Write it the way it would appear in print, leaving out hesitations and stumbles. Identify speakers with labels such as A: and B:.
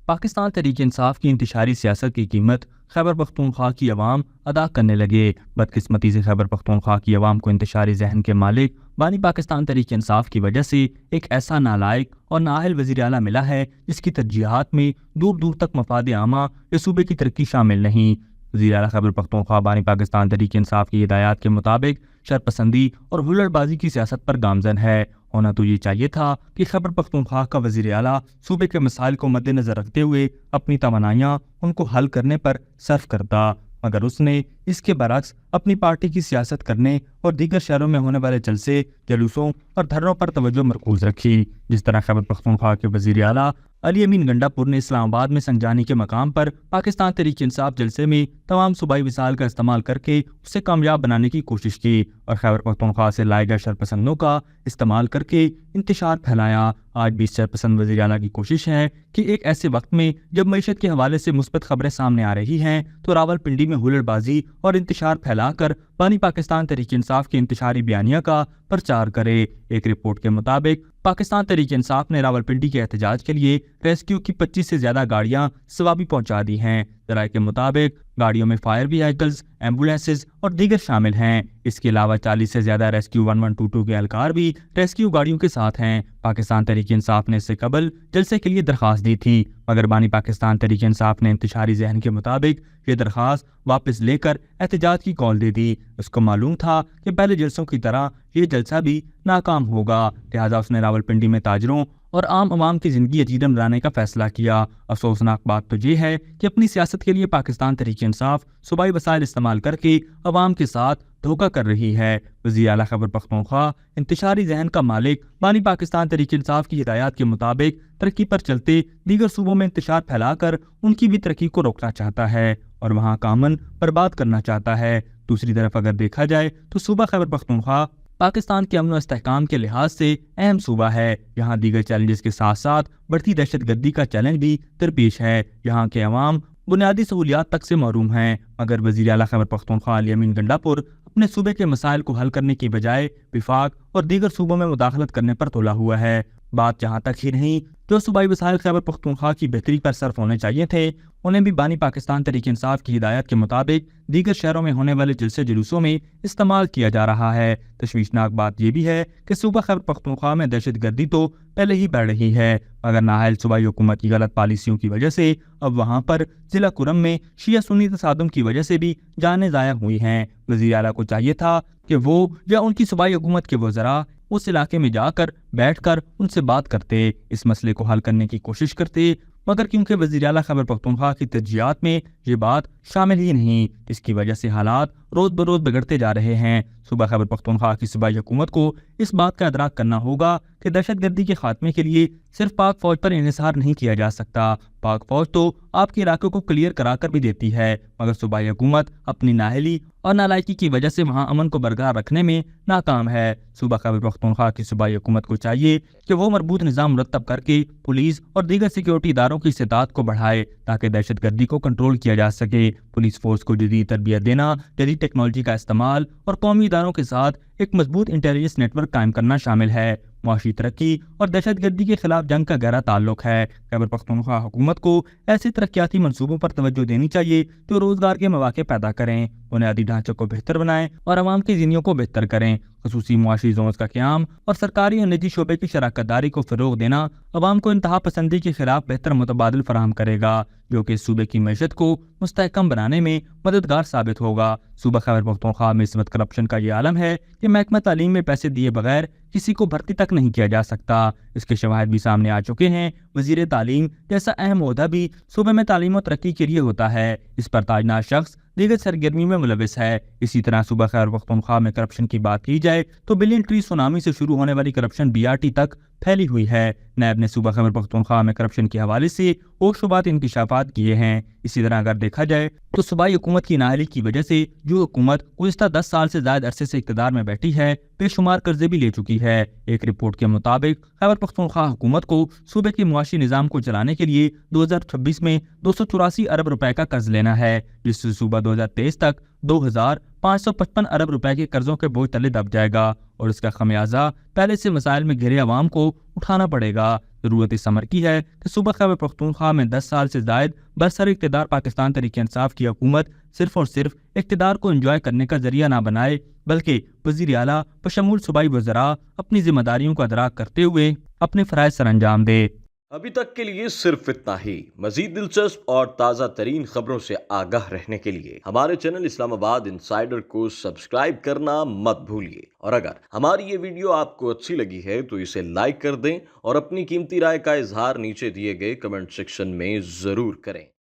A: پاکستان تحریک انصاف کی انتشاری سیاست کی قیمت خیبر پختونخوا کی عوام ادا کرنے لگے۔ بدقسمتی سے خیبر پختونخوا کی عوام کو انتشاری ذہن کے مالک بانی پاکستان تحریک انصاف کی وجہ سے ایک ایسا نالائق اور نااہل وزیر اعلیٰ ملا ہے جس کی ترجیحات میں دور دور تک مفاد عامہ یا صوبے کی ترقی شامل نہیں۔ وزیر اعلیٰ خیبر پختونخوا بانی پاکستان تحریک انصاف کی ہدایات کے مطابق شرپسندی اور ہلڑ بازی کی سیاست پر گامزن ہے۔ ہونا تو یہ چاہیے تھا کہ خیبر پختونخوا کا وزیر اعلیٰ صوبے کے مسائل کو مد نظر رکھتے ہوئے اپنی توانائیاں ان کو حل کرنے پر صرف کرتا، مگر اس نے اس کے برعکس اپنی پارٹی کی سیاست کرنے اور دیگر شہروں میں ہونے والے جلسے، جلوسوں اور دھرنوں پر توجہ مرکوز رکھی۔ جس طرح خیبر پختونخوا کے وزیر اعلیٰ علی امین گنڈاپور نے اسلام آباد میں سنجانی کے مقام پر پاکستان تحریک انصاف جلسے میں تمام صوبائی وسائل کا استعمال کر کے اسے کامیاب بنانے کی کوشش کی اور خیبر پختونخوا سے لائے گئے شرپسندوں کا استعمال کر کے انتشار پھیلایا۔ آج بھی اس شرپسند وزیر اعلیٰ کی کوشش ہے کہ ایک ایسے وقت میں جب معیشت کے حوالے سے مثبت خبریں سامنے آ رہی ہیں تو راولپنڈی میں ہلڑ بازی اور انتشار پھیلا کر بانی پاکستان تحریک انصاف کی انتشاری بیانیہ کا پرچار کرے۔ ایک رپورٹ کے مطابق پاکستان تحریک انصاف نے راولپنڈی کے احتجاج کے لیے ریسکیو کی 25 سے زیادہ گاڑیاں سوابی پہنچا دی ہیں۔ ذرائع کے مطابق گاڑیوں میں فائر وہیکلز، ایمبولینسز اور دیگر شامل ہیں۔ اس کے علاوہ 40 سے زیادہ ریسکیو 1122 کے اہلکار بھی ریسکیو گاڑیوں کے ساتھ ہیں۔ پاکستان تحریک انصاف نے اس سے قبل جلسے کے لیے درخواست دی تھی، مگر بانی پاکستان تحریک انصاف نے انتشاری ذہن کے مطابق یہ درخواست واپس لے کر احتجاج کی کال دے دی۔ اس کو معلوم تھا کہ پہلے جلسوں کی طرح یہ جلسہ بھی ناکام ہوگا، لہٰذا اس نے راولپنڈی میں تاجروں اور عام عوام کی زندگی عجیب بنانے کا فیصلہ کیا۔ افسوسناک بات تو یہ ہے کہ اپنی سیاست کے لیے پاکستان تحریک انصاف صوبائی وسائل استعمال کر کے عوام کے ساتھ دھوکہ کر رہی ہے۔ وزیر اعلیٰ خیبر پختونخوا انتشاری ذہن کا مالک بانی پاکستان تحریک انصاف کی ہدایات کے مطابق ترقی پر چلتے دیگر صوبوں میں انتشار پھیلا کر ان کی بھی ترقی کو روکنا چاہتا ہے اور وہاں کا امن برباد کرنا چاہتا ہے۔ دوسری طرف اگر دیکھا جائے تو صوبہ خیبر پختونخوا پاکستان کے امن و استحکام کے لحاظ سے اہم صوبہ ہے۔ یہاں دیگر چیلنجز کے ساتھ ساتھ بڑھتی دہشت گردی کا چیلنج بھی درپیش ہے۔ یہاں کے عوام بنیادی سہولیات تک سے محروم ہیں، مگر وزیر اعلیٰ خیبر پختونخوا علی امین گنڈاپور اپنے صوبے کے مسائل کو حل کرنے کی بجائے وفاق اور دیگر صوبوں میں مداخلت کرنے پر تلا ہوا ہے۔ بات جہاں تک ہی نہیں، جو صوبائی وسائل خیبر پختونخوا کی بہتری پر صرف ہونے چاہیے تھے انہیں بھی بانی پاکستان تحریک انصاف کی ہدایت کے مطابق دیگر شہروں میں ہونے والے جلسے جلوسوں میں استعمال کیا جا رہا ہے۔ تشویشناک بات یہ بھی ہے کہ صوبہ خیبر پختونخوا میں دہشت گردی تو پہلے ہی بڑھ رہی ہے، مگر نااہل صوبائی حکومت کی غلط پالیسیوں کی وجہ سے اب وہاں پر ضلع کرم میں شیعہ سنی تصادم کی وجہ سے بھی جانیں ضائع ہوئی ہیں۔ وزیر اعلیٰ کو چاہیے تھا کہ وہ یا ان کی صوبائی حکومت کے وزراء اس علاقے میں جا کر بیٹھ کر ان سے بات کرتے، اس مسئلے کو حل کرنے کی کوشش کرتے، مگر کیونکہ وزیر اعلیٰ خیبر پختونخوا کی ترجیحات میں یہ بات شامل ہی نہیں، اس کی وجہ سے حالات روز بروز بگڑتے جا رہے ہیں۔ صوبہ خیبر پختونخوا کی صوبائی حکومت کو اس بات کا ادراک کرنا ہوگا کہ دہشت گردی کے خاتمے کے لیے صرف پاک فوج پر انحصار نہیں کیا جا سکتا۔ پاک فوج تو آپ کے علاقے کو کلیئر کرا کر بھی دیتی ہے، مگر صوبائی حکومت اپنی نااہلی اور نالائکی کی وجہ سے وہاں امن کو برقرار رکھنے میں ناکام ہے۔ صوبہ خیبر پختونخوا کی صوبائی حکومت کو چاہیے کہ وہ مربوط نظام مرتب کر کے پولیس اور دیگر سیکیورٹی اداروں کی استطاعت کو بڑھائے تاکہ دہشت گردی کو کنٹرول کیا جا سکے۔ پولیس فورس کو جدید تربیت دینا، جدید ٹیکنالوجی کا استعمال اور قومی اداروں کے ساتھ ایک مضبوط انٹیلیجنس نیٹ ورک قائم کرنا شامل ہے۔ معاشی ترقی اور دہشت گردی کے خلاف جنگ کا گہرا تعلق ہے۔ خیبر پختونخوا حکومت کو ایسے ترقیاتی منصوبوں پر توجہ دینی چاہیے جو روزگار کے مواقع پیدا کریں، بنیادی ڈھانچے کو بہتر بنائیں اور عوام کی زندگیوں کو بہتر کریں۔ خصوصی معاشی زونز کا قیام اور سرکاری اور نجی شعبے کی شراکت داری کو فروغ دینا عوام کو انتہا پسندی کے خلاف بہتر متبادل فراہم کرے گا، جو کہ صوبے کی معیشت کو مستحکم بنانے میں مددگار ثابت ہوگا۔ صوبہ خیبر پختونخوا میں اس وقت کرپشن کا یہ عالم ہے کہ محکمہ تعلیم میں پیسے دیے بغیر کسی کو بھرتی تک نہیں کیا جا سکتا۔ اس کے شواہد بھی سامنے آ چکے ہیں۔ وزیر تعلیم جیسا اہم عہدہ بھی صوبے میں تعلیم و ترقی کے لیے ہوتا ہے، اس پر تاجناز شخص دیگر سرگرمی میں ملوث ہے۔ اسی طرح صوبہ خیبر پختونخوا میں کرپشن کی بات کی جائے تو بلین ٹری سونامی سے شروع ہونے والی کرپشن BRT تک پھیلی ہوئی ہے۔ نیب نے صوبہ خیبر پختونخوا میں کرپشن کے حوالے سے اور شبہات انکشافات کیے ہیں۔ اسی طرح اگر دیکھا جائے تو صوبائی حکومت کی نااہلی کی وجہ سے جو حکومت گزشتہ 10 سال سے زائد عرصے سے اقتدار میں بیٹھی ہے بے شمار قرضے بھی لے چکی ہے۔ ایک رپورٹ کے مطابق خیبر پختونخوا حکومت کو صوبے کے معاشی نظام کو چلانے کے لیے 2026 میں 284 ارب روپے کا قرض لینا ہے، جس سے صوبہ 2023 تک 2500 555 ارب روپے کے قرضوں کے بوجھ تلے دب جائے گا اور اس کا خمیازہ پہلے سے مسائل میں گھرے عوام کو اٹھانا پڑے گا۔ ضرورت اس امر کی ہے کہ صوبہ خیبر پختونخوا میں 10 سال سے زائد برسر اقتدار پاکستان تحریک انصاف کی حکومت صرف اور صرف اقتدار کو انجوائے کرنے کا ذریعہ نہ بنائے، بلکہ وزیر اعلیٰ بشمول صوبائی وزراء اپنی ذمہ داریوں کو ادراک کرتے ہوئے اپنے فرائض سر انجام دے۔
B: ابھی تک کے لیے صرف اتنا ہی۔ مزید دلچسپ اور تازہ ترین خبروں سے آگاہ رہنے کے لیے ہمارے چینل اسلام آباد انسائیڈر کو سبسکرائب کرنا مت بھولیے، اور اگر ہماری یہ ویڈیو آپ کو اچھی لگی ہے تو اسے لائک کر دیں اور اپنی قیمتی رائے کا اظہار نیچے دیے گئے کمنٹ سیکشن میں ضرور کریں۔